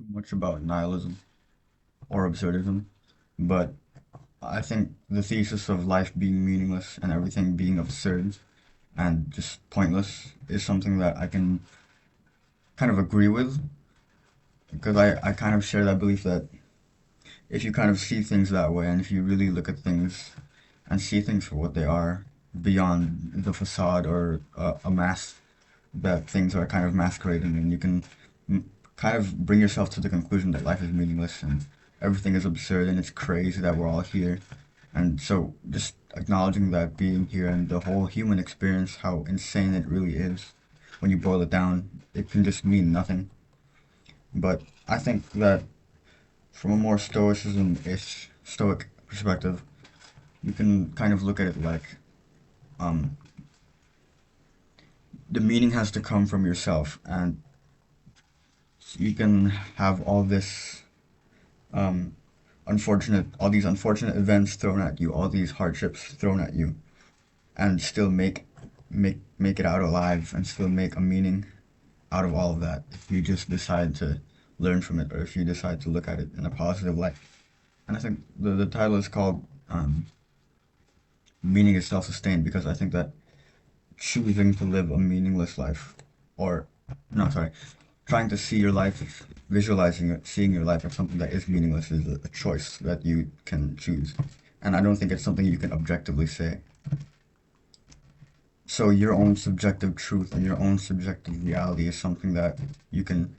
too much about nihilism or absurdism, but I think the thesis of life being meaningless and everything being absurd and just pointless is something that I can kind of agree with because I kind of share that belief that if you kind of see things that way and if you really look at things and see things for what they are beyond the facade or a mask that things are kind of masquerading and you can kind of bring yourself to the conclusion that life is meaningless and everything is absurd and it's crazy that we're all here. And so just acknowledging that being here and the whole human experience, how insane it really is, when you boil it down, it can just mean nothing. But I think that from a more stoicism-ish, stoic perspective, you can kind of look at it like um, the meaning has to come from yourself, and you can have um, all these unfortunate events thrown at you, all these hardships thrown at you, and still make it out alive and still make a meaning out of all of that if you just decide to learn from it or if you decide to look at it in a positive light. And I think the title is called Meaning is Self-Sustained because I think that choosing to live a meaningless life, or no, sorry, trying to see your life, visualizing it, seeing your life as something that is meaningless is a choice that you can choose. And I don't think it's something you can objectively say. So your own subjective truth and your own subjective reality is something that you can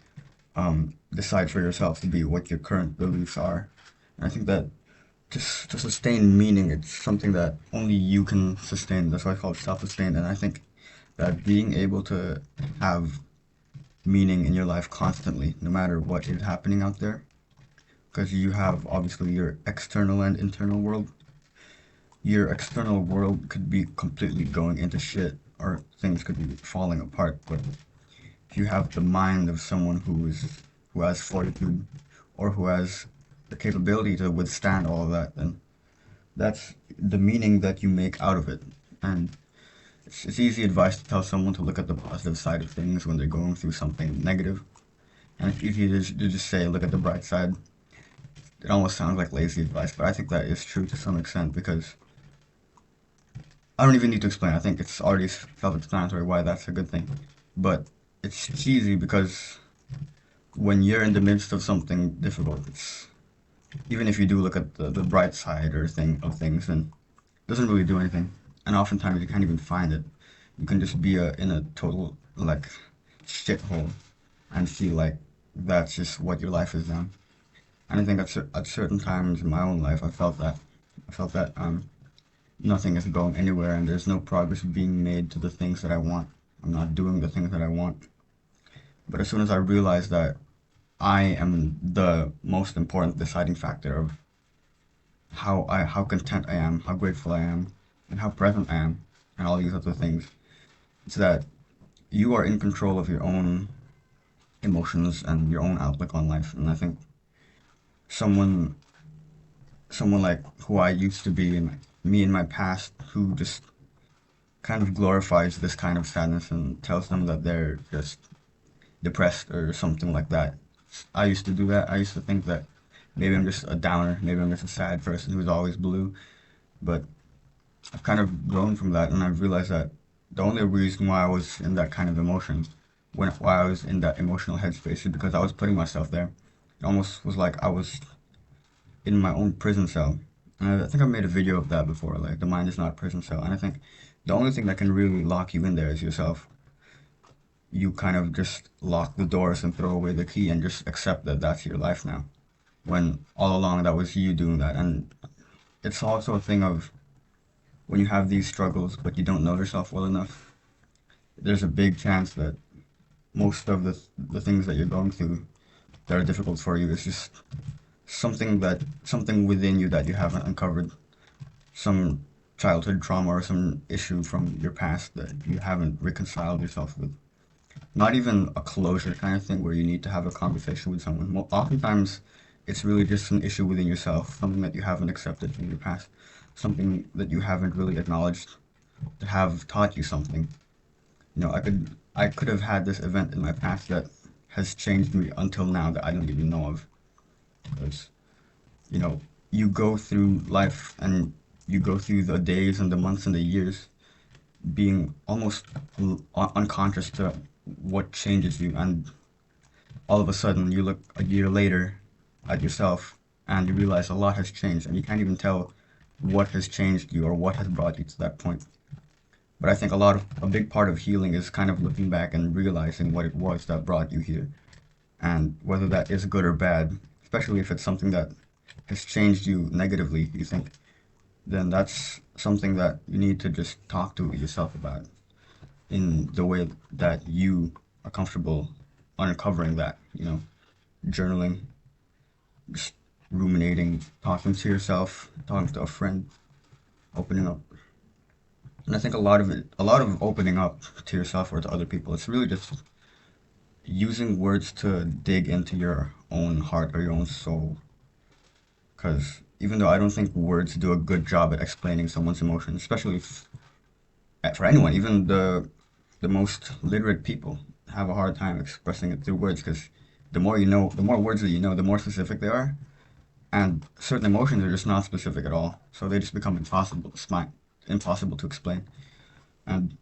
decide for yourself to be what your current beliefs are. And I think that to sustain meaning, it's something that only you can sustain. That's why it's called self-sustained. And I think that being able to have meaning in your life constantly, no matter what is happening out there, because you have obviously your external and internal world. Your external world could be completely going into shit, or things could be falling apart. But if you have the mind of someone who has fortitude, or who has the capability to withstand all of that, then that's the meaning that you make out of it. And it's easy advice to tell someone to look at the positive side of things when they're going through something negative. And it's easy to just say, look at the bright side. It almost sounds like lazy advice, but I think that is true to some extent because I don't even need to explain. I think it's already self-explanatory why that's a good thing. But it's cheesy because when you're in the midst of something difficult, it's even if you do look at the bright side or thing of things, then it doesn't really do anything. And oftentimes you can't even find it. You can just be in a total like shithole and feel like that's just what your life is now. And I think at certain times in my own life, I felt that. I felt that nothing is going anywhere and there's no progress being made to the things that I want. I'm not doing the things that I want. But as soon as I realized that I am the most important deciding factor of how content I am, how grateful I am, and how present I am, and all these other things, it's that you are in control of your own emotions and your own outlook on life. And I think someone someone like who I used to be and me in my past who just kind of glorifies this kind of sadness and tells them that they're just depressed or something like that. I used to do that. I used to think that maybe I'm just a downer, maybe I'm just a sad person who's always blue. But I've kind of grown from that and I've realized that the only reason why I was in that kind of emotion, why I was in that emotional headspace is because I was putting myself there. It almost was like I was in my own prison cell. And I think I made a video of that before, like the mind is not a prison cell. And I think the only thing that can really lock you in there is yourself. You kind of just lock the doors and throw away the key and just accept that that's your life now. When all along that was you doing that. And it's also a thing of when you have these struggles but you don't know yourself well enough, there's a big chance that most of the things that you're going through that are difficult for you is just something within you that you haven't uncovered, some childhood trauma or some issue from your past that you haven't reconciled yourself with. Not even a closure kind of thing where you need to have a conversation with someone. Oftentimes, it's really just an issue within yourself, something that you haven't accepted from your past, something that you haven't really acknowledged to have taught you something. You know, I could have had this event in my past that has changed me until now that I don't even know of. Because, you know, you go through life and you go through the days and the months and the years being almost unconscious to what changes you, and all of a sudden you look a year later at yourself and you realize a lot has changed and you can't even tell what has changed you or what has brought you to that point. But I think a big part of healing is kind of looking back and realizing what it was that brought you here, and whether that is good or bad, especially if it's something that has changed you negatively, you think, then that's something that you need to just talk to yourself about in the way that you are comfortable uncovering that, journaling, just ruminating, talking to yourself, talking to a friend, opening up. And I think a lot of opening up to yourself or to other people, it's really just using words to dig into your own heart or your own soul. Because even though I don't think words do a good job at explaining someone's emotions, especially for anyone, even the most literate people have a hard time expressing it through words. Because the more you know, the more words that you know, the more specific they are, and certain emotions are just not specific at all, so they just become impossible to explain. And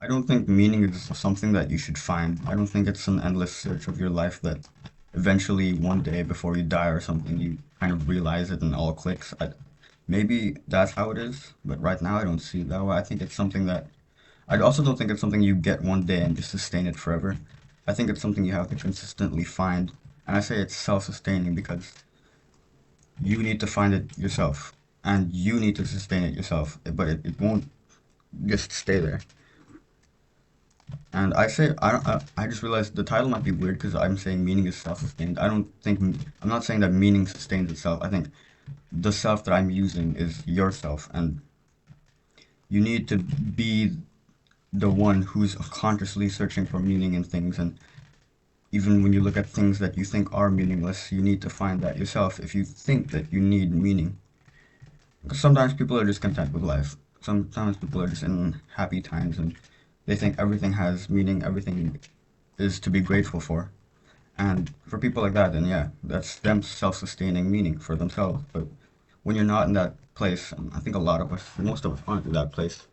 I don't think meaning is something that you should find. I don't think it's an endless search of your life that eventually one day before you die or something you kind of realize it and all clicks. Maybe that's how it is, but right now I don't see it that way. I think it's something that I also don't think it's something you get one day and just sustain it forever. I think it's something you have to consistently find. And I say it's self-sustaining because you need to find it yourself and you need to sustain it yourself, but it won't just stay there. And I say I just realized the title might be weird because I'm saying meaning is self-sustained. I don't think I'm not saying that meaning sustains itself. I think the self that I'm using is yourself, and you need to be the one who's consciously searching for meaning in things. And even when you look at things that you think are meaningless, you need to find that yourself if you think that you need meaning. Because sometimes people are just content with life. Sometimes people are just in happy times and they think everything has meaning, everything is to be grateful for. And for people like that, then yeah, that's them self-sustaining meaning for themselves. But when you're not in that place, and I think a lot of us, most of us aren't in that place,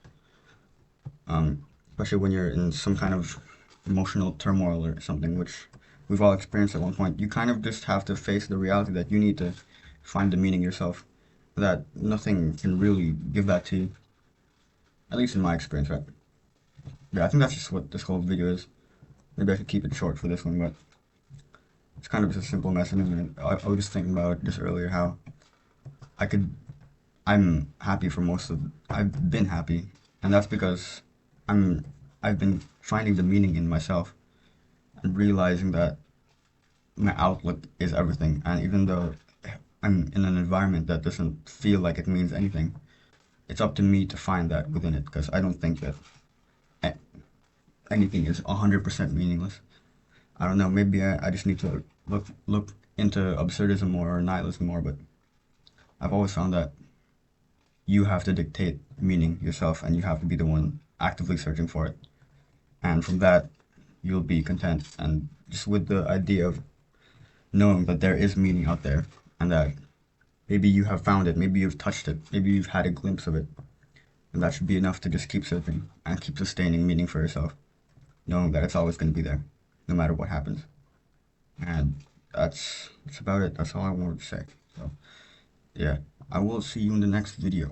especially when you're in some kind of emotional turmoil or something, which we've all experienced at one point, you kind of just have to face the reality that you need to find the meaning yourself, that nothing can really give that to you, at least in my experience, right? Yeah, I think that's just what this whole video is. Maybe I should keep it short for this one, but it's kind of just a simple message. And I was just thinking about just earlier how I could, I'm happy for I've been happy, and that's because I'm, I've been finding the meaning in myself and realizing that my outlook is everything. And even though I'm in an environment that doesn't feel like it means anything, it's up to me to find that within it, because I don't think that anything is 100% meaningless. I don't know, maybe I just need to look into absurdism more or nihilism more, but I've always found that you have to dictate meaning yourself and you have to be the one actively searching for it. And from that, you'll be content. And just with the idea of knowing that there is meaning out there and that maybe you have found it, maybe you've touched it, maybe you've had a glimpse of it. And that should be enough to just keep searching and keep sustaining meaning for yourself, knowing that it's always going to be there, no matter what happens. And that's about it. That's all I wanted to say. So, yeah, I will see you in the next video.